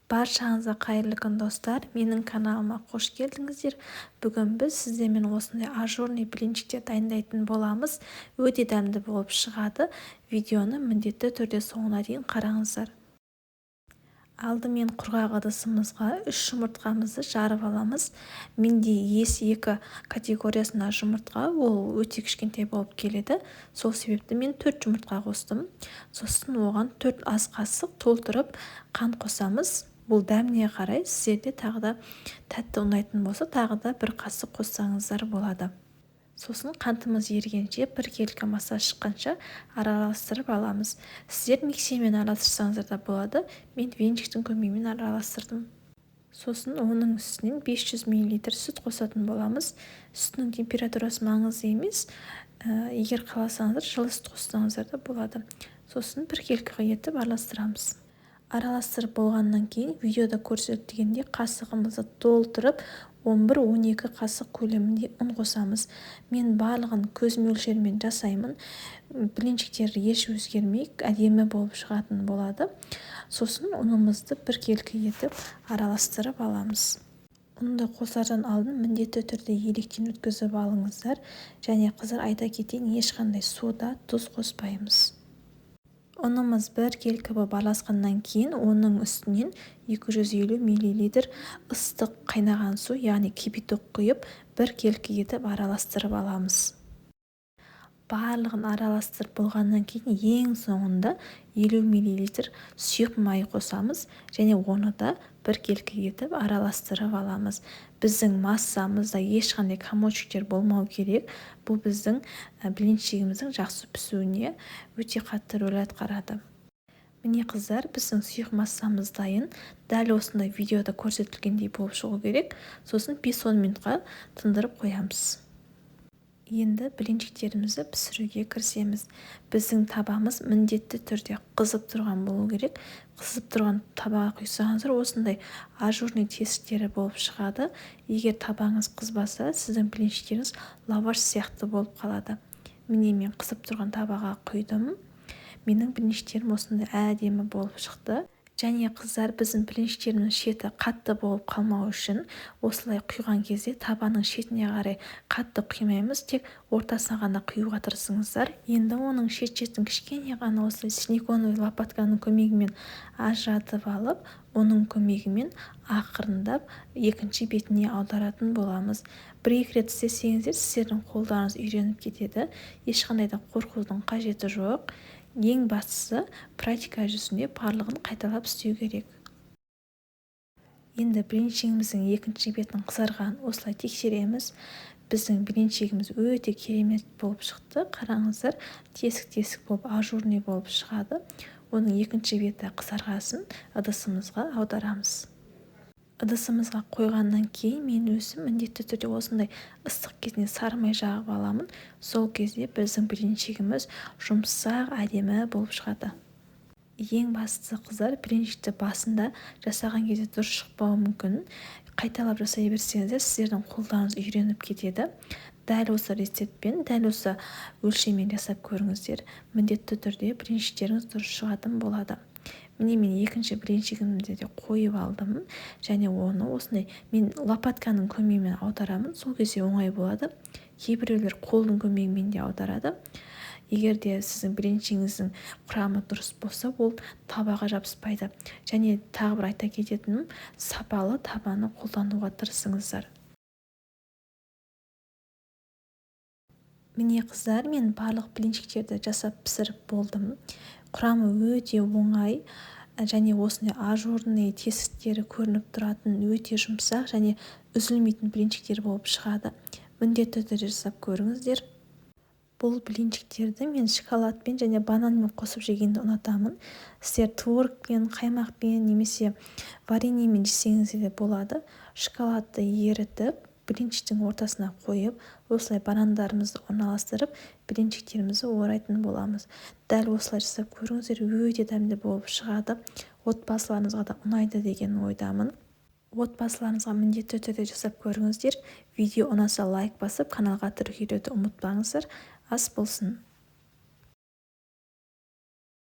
Баршаңызға қайырлы күн достар, менің каналыма қош келдіңіздер. Бүгін біз сіздермен осындай ажурный блинчиктер дайындайтын боламыз. Өте дәмді болып шығады. Видеоны міндетті түрде соңына дейін қараңыздар. Алдымен құрғақ ыдысымызға 3 жұмыртқамызды жарып аламыз. Менде ес-2 категориясында жұмыртқа, ол өте кішкентай болып келеді. Сол себепті мен 4 жұмыртқа қостым. Сосын оған 4 ас қасық толтырып қант қосамыз. Бұл дәміне қарай, сіздерде тағы да тәтті ұнайтын болса, тағы да 1 қасық қоссаңыздар болады. Сосын қантымыз ерігенше 1 келкі маса шыққанша араластырып аламыз. Сіздер миксермен араластырсаңыздар да болады. Мен венчиктің көмегімен араластырдым. Сосын оның үстінен 500 мл сүт қосатын боламыз. Сүтінің температурасы маңызды емес. Егер қаласаңыздар, жылы сүт қоссаңыздар да болады. Сосын 1 келкі етіп араластырамыз. Араластырып болғаннан кейін видеода көрсетілгендей қасығымызды толтырып 11-12 қасық көлемінде ұн қосамыз. Мен барлығын көз мөлшерімен жасаймын. Блинчиктер еш өзгермей әдемі болып шығатын болады. Сосын ұнымызды 1 келкі етіп араластырып аламыз. Ұнды қосардан алдын міндетті түрде електен өткізіп алыңыздар. Және қыздар, айта кетейін, ешқандай сода, тұз қоспаймыз. Ұнымыз 1 келкі болып араласқаннан кейін оның үстінен 250 мл ыстық қайнаған су, яғни кипяток құйып 1 келкі етіп араластырып аламыз. Барлығын араластырып болғаннан кейін ең соңында 50 мл сұйық май қосамыз және оны да 1 келкі етіп араластырып аламыз. Біздің массамызда ешқандай комочектер болмау керек. Бұл біздің блинчигіміздің жақсы пісуіне өте қатты рөл атқарады. Міне қыздар, біздің сұйық массамыз дайын. Дәл осындай видеода көрсетілгендей болып шығу керек. Сосын 5-10 минутқа тындырып қоямыз. Енді блинчиктерімізді пісіруге кірісеміз. Біздің табамыз міндетті түрде қызып тұрған болу керек. Қызып тұрған табаға құйсаңыздар, осындай ажурный тесіктері болып шығады. Егер табаңыз қызбаса, сіздің блинчиктеріңіз лаваш сияқты болып қалады. Міне мен қызып тұрған табаға құйдым. Менің блинчиктерім осындай әдемі болып шықты. Және қыздар, біздің блинчиктеріміздің шеті қатты болып қалмау үшін осылай құйған кезде табаның шетіне қарай қатты құймаймыз, тек ортасына ғана құюға тырысыңыздар. Енді оның шет-шетін кішкене ғана осылай силиконовый лопатканың көмегімен ажыратып алып, оның көмегімен ақырындап екінші бетіне аударатын боламыз. 1-2 рет істесеңіздер, сіздердің қолдарыңыз үйреніп кетеді. Ешқандай да қорқудың қажеті жоқ. Ең бастысы практика жүзінде барлығын қайталап істеу керек. Енді блинчигіміздің екінші бетін қызарғанын осылай тексереміз. Біздің блинчигіміз өте керемет болып шықты. Қараңыздар, тесік-тесік болып ажурный болып шығады. Оның екінші беті қызарғасын ыдысымызға аударамыз. Ыдысымызға қойғаннан кейін мен өзім міндетті түрде осындай ыстық кезінде сары май жағып аламын. Сол кезде біздің блинчигіміз жұмсақ, әдемі болып шығады. Ең бастысы қыздар, блинчикті басында жасаған кезде дұрыс шықпауы мүмкін. Қайталап жасай берсеңіздер, сіздердің қолдарыңыз үйреніп кетеді. Дәл осы рецептпен, дәл осы өлшеммен жасап көріңіздер. Міндетті түрде блинчиктеріңіз дұрыс шығатын болады. Міне мен екінші блинчигімді де қойып алдым. Және оны осындай мен лопатканың көмегімен аударамын. Сол кезде оңай болады. Кейбіреулер қолдың көмегімен де аударады. Егер де сіздің блинчигіңіздің құрамы дұрыс болса, ол табаға жабыспайды. Және тағы бір айта кететінім, сапалы табаны қолдануға тырысыңыздар. Міне қыздар, мен барлық блинчиктерді жасап пісіріп болдым. Құрамы өте оңай және осындай ажурный тесіктері көрініп тұратын өте жұмсақ және үзілмейтін блинчиктер болып шығады. Міндетті түрде жасап көріңіздер. Бұл блинчиктерді мен шоколадпен және бананмен қосып жегенді ұнатамын. Сіздер творогпен, қаймақпен немесе вареньемен жесеңіз де болады. Шоколадты ерітіп, блинчиктің ортасына қойып, осылай банандарымызды орналастырып, блинчиктерімізді орайтын боламыз. Дәл осылай жасап көріңіздер, өте дәмді болып шығады. Отбасыларыңызға да ұнайды деген ойдамын. Отбасыларыңызға міндетті түрде жасап көріңіздер. Видео ұнаса лайк басып, каналға тіркелуді ұмытпаңыздар. Ас болсын.